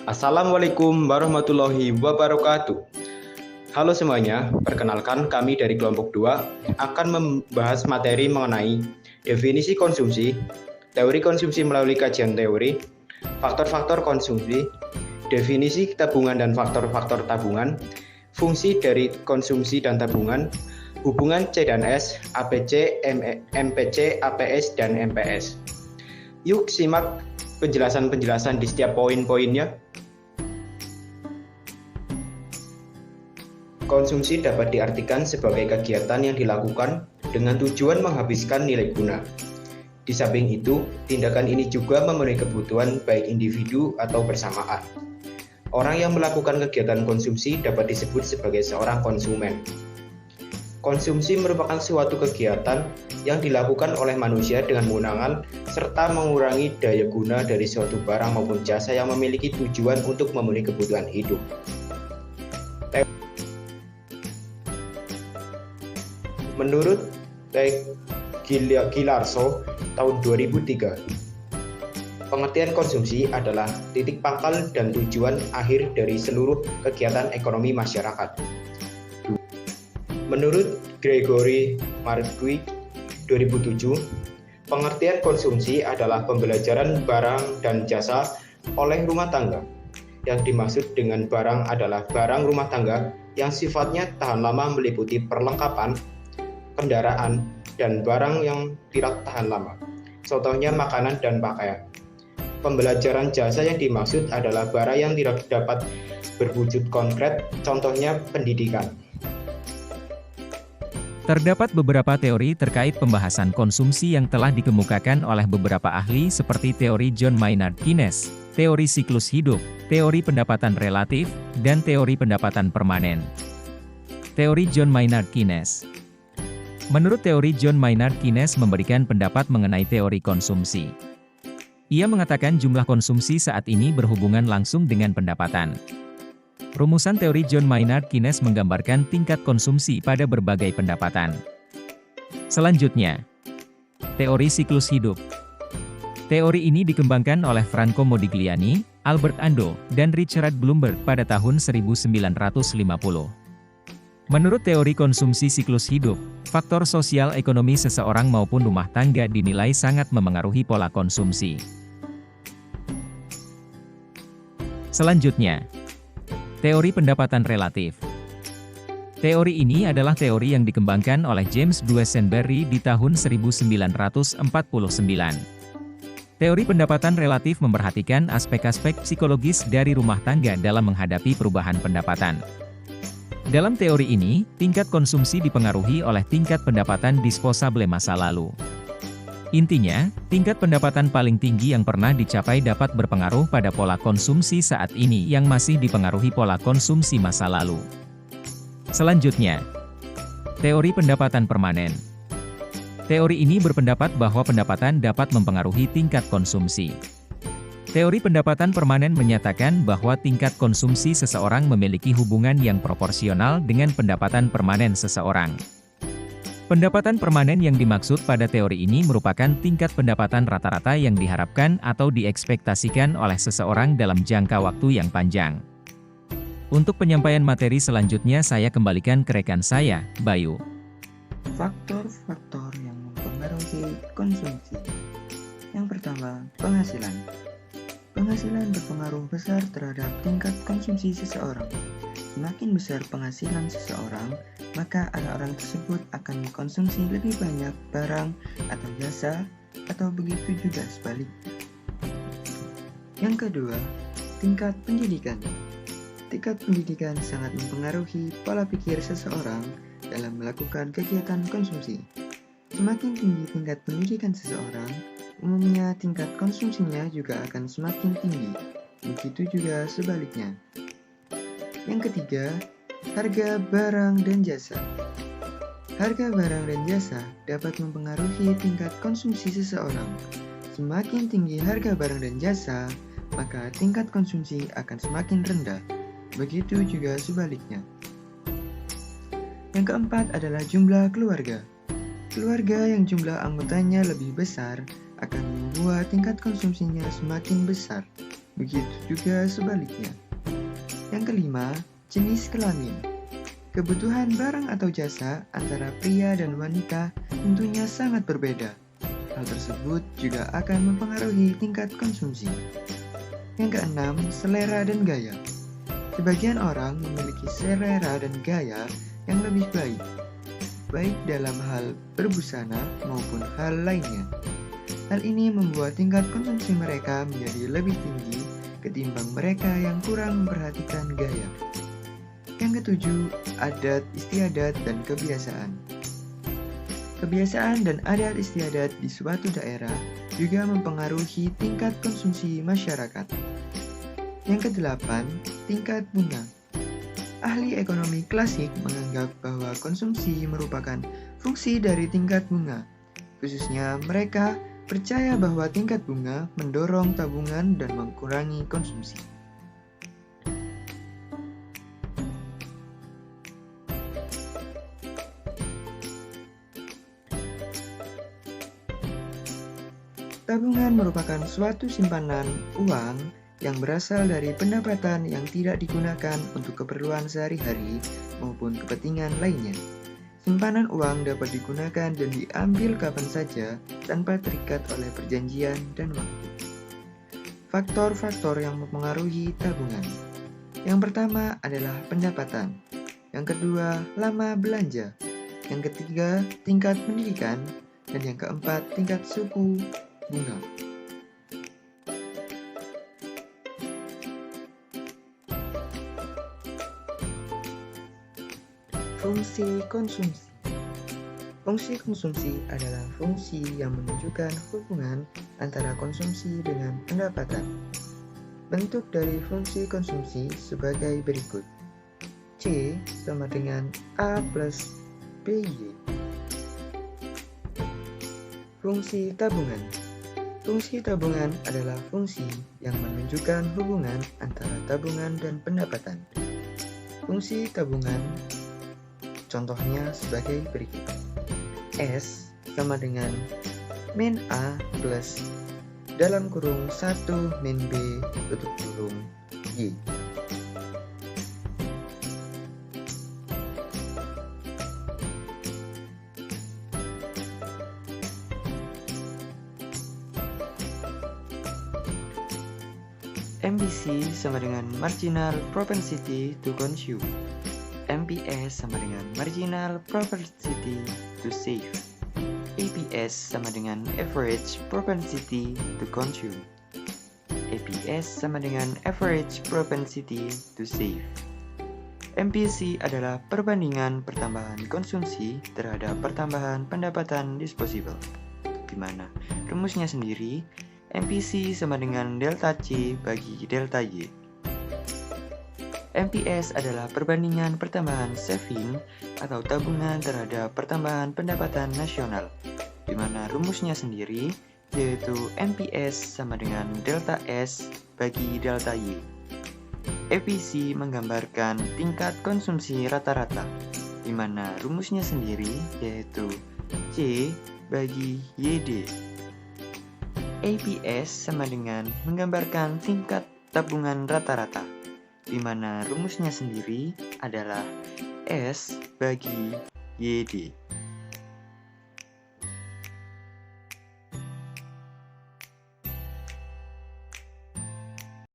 Assalamualaikum warahmatullahi wabarakatuh. Halo semuanya, perkenalkan kami dari kelompok 2 akan membahas materi mengenai definisi konsumsi, teori konsumsi melalui kajian teori, faktor-faktor konsumsi, definisi tabungan dan faktor-faktor tabungan, fungsi dari konsumsi dan tabungan, hubungan C dan S, APC, MPC, APS, dan MPS. Yuk simak penjelasan-penjelasan di setiap poin-poinnya. Konsumsi dapat diartikan sebagai kegiatan yang dilakukan dengan tujuan menghabiskan nilai guna. Di samping itu, tindakan ini juga memenuhi kebutuhan baik individu atau bersamaan. Orang yang melakukan kegiatan konsumsi dapat disebut sebagai seorang konsumen. Konsumsi merupakan suatu kegiatan yang dilakukan oleh manusia dengan menggunakan serta mengurangi daya guna dari suatu barang maupun jasa yang memiliki tujuan untuk memenuhi kebutuhan hidup. Menurut Ghilarzo tahun 2003, pengertian konsumsi adalah titik pangkal dan tujuan akhir dari seluruh kegiatan ekonomi masyarakat. Menurut Gregory Marcui 2007, pengertian konsumsi adalah pembelajaran barang dan jasa oleh rumah tangga. Yang dimaksud dengan barang adalah barang rumah tangga yang sifatnya tahan lama meliputi perlengkapan, kendaraan, dan barang yang tidak tahan lama. Contohnya makanan dan pakaian. Pembelajaran jasa yang dimaksud adalah barang yang tidak dapat berwujud konkret, contohnya pendidikan. Terdapat beberapa teori terkait pembahasan konsumsi yang telah dikemukakan oleh beberapa ahli seperti teori John Maynard Keynes, teori siklus hidup, teori pendapatan relatif, dan teori pendapatan permanen. Teori John Maynard Keynes. Menurut teori John Maynard Keynes memberikan pendapat mengenai teori konsumsi. Ia mengatakan jumlah konsumsi saat ini berhubungan langsung dengan pendapatan. Rumusan teori John Maynard Keynes menggambarkan tingkat konsumsi pada berbagai pendapatan. Selanjutnya, teori siklus hidup. Teori ini dikembangkan oleh Franco Modigliani, Albert Ando, dan Richard Bloomberg pada tahun 1950. Menurut teori konsumsi siklus hidup, faktor sosial ekonomi seseorang maupun rumah tangga dinilai sangat memengaruhi pola konsumsi. Selanjutnya, teori pendapatan relatif. Teori ini adalah teori yang dikembangkan oleh James Duesenberry di tahun 1949. Teori pendapatan relatif memperhatikan aspek-aspek psikologis dari rumah tangga dalam menghadapi perubahan pendapatan. Dalam teori ini, tingkat konsumsi dipengaruhi oleh tingkat pendapatan disposable masa lalu. Intinya, tingkat pendapatan paling tinggi yang pernah dicapai dapat berpengaruh pada pola konsumsi saat ini yang masih dipengaruhi pola konsumsi masa lalu. Selanjutnya, teori pendapatan permanen. Teori ini berpendapat bahwa pendapatan dapat mempengaruhi tingkat konsumsi. Teori pendapatan permanen menyatakan bahwa tingkat konsumsi seseorang memiliki hubungan yang proporsional dengan pendapatan permanen seseorang. Pendapatan permanen yang dimaksud pada teori ini merupakan tingkat pendapatan rata-rata yang diharapkan atau diekspektasikan oleh seseorang dalam jangka waktu yang panjang. Untuk penyampaian materi selanjutnya saya kembalikan ke rekan saya, Bayu. Faktor-faktor yang mempengaruhi konsumsi. Yang pertama, penghasilan. Penghasilan berpengaruh besar terhadap tingkat konsumsi seseorang. Semakin besar penghasilan seseorang, maka orang-orang tersebut akan mengkonsumsi lebih banyak barang atau jasa, atau begitu juga sebaliknya. Yang kedua, tingkat pendidikan. Tingkat pendidikan sangat mempengaruhi pola pikir seseorang dalam melakukan kegiatan konsumsi. Semakin tinggi tingkat pendidikan seseorang, umumnya tingkat konsumsinya juga akan semakin tinggi, begitu juga sebaliknya. Yang ketiga, harga barang dan jasa. Harga barang dan jasa dapat mempengaruhi tingkat konsumsi seseorang. Semakin tinggi harga barang dan jasa, maka tingkat konsumsi akan semakin rendah, begitu juga sebaliknya. Yang keempat adalah jumlah keluarga. Keluarga yang jumlah anggotanya lebih besar akan membuat tingkat konsumsinya semakin besar. Begitu juga sebaliknya. Yang kelima, jenis kelamin. Kebutuhan barang atau jasa antara pria dan wanita tentunya sangat berbeda. Hal tersebut juga akan mempengaruhi tingkat konsumsi. Yang keenam, selera dan gaya. Sebagian orang memiliki selera dan gaya yang lebih baik dalam hal berbusana maupun hal lainnya. Hal ini membuat tingkat konsumsi mereka menjadi lebih tinggi ketimbang mereka yang kurang memperhatikan gaya. Yang ketujuh, adat istiadat dan kebiasaan. Kebiasaan dan adat istiadat di suatu daerah juga mempengaruhi tingkat konsumsi masyarakat. Yang kedelapan, tingkat bunga. Ahli ekonomi klasik menganggap bahwa konsumsi merupakan fungsi dari tingkat bunga. Khususnya mereka percaya bahwa tingkat bunga mendorong tabungan dan mengurangi konsumsi. Tabungan merupakan suatu simpanan uang yang berasal dari pendapatan yang tidak digunakan untuk keperluan sehari-hari maupun kepentingan lainnya. Simpanan uang dapat digunakan dan diambil kapan saja tanpa terikat oleh perjanjian dan waktu. Faktor-faktor yang mempengaruhi tabungan. Yang pertama adalah pendapatan. Yang kedua, lama belanja. Yang ketiga, tingkat pendidikan. Dan yang keempat, tingkat suku bunga. Fungsi konsumsi. Fungsi konsumsi adalah fungsi yang menunjukkan hubungan antara konsumsi dengan pendapatan. Bentuk dari fungsi konsumsi sebagai berikut. C sama dengan A plus BY. Fungsi tabungan. Fungsi tabungan adalah fungsi yang menunjukkan hubungan antara tabungan dan pendapatan. Fungsi tabungan contohnya sebagai berikut. S sama dengan min A plus dalam kurung 1 min B tutup kurung Y. MPC sama dengan marginal propensity to consume. MPS sama dengan marginal propensity to save. APS sama dengan average propensity to consume. APS sama dengan average propensity to save. MPC adalah perbandingan pertambahan konsumsi terhadap pertambahan pendapatan disposable, di mana rumusnya sendiri MPC sama dengan delta C bagi delta Y. MPS adalah perbandingan pertambahan saving atau tabungan terhadap pertambahan pendapatan nasional, di mana rumusnya sendiri yaitu MPS sama dengan delta S bagi delta Y. APC menggambarkan tingkat konsumsi rata-rata, di mana rumusnya sendiri yaitu C bagi YD. APS sama dengan menggambarkan tingkat tabungan rata-rata, di mana rumusnya sendiri adalah S bagi YD.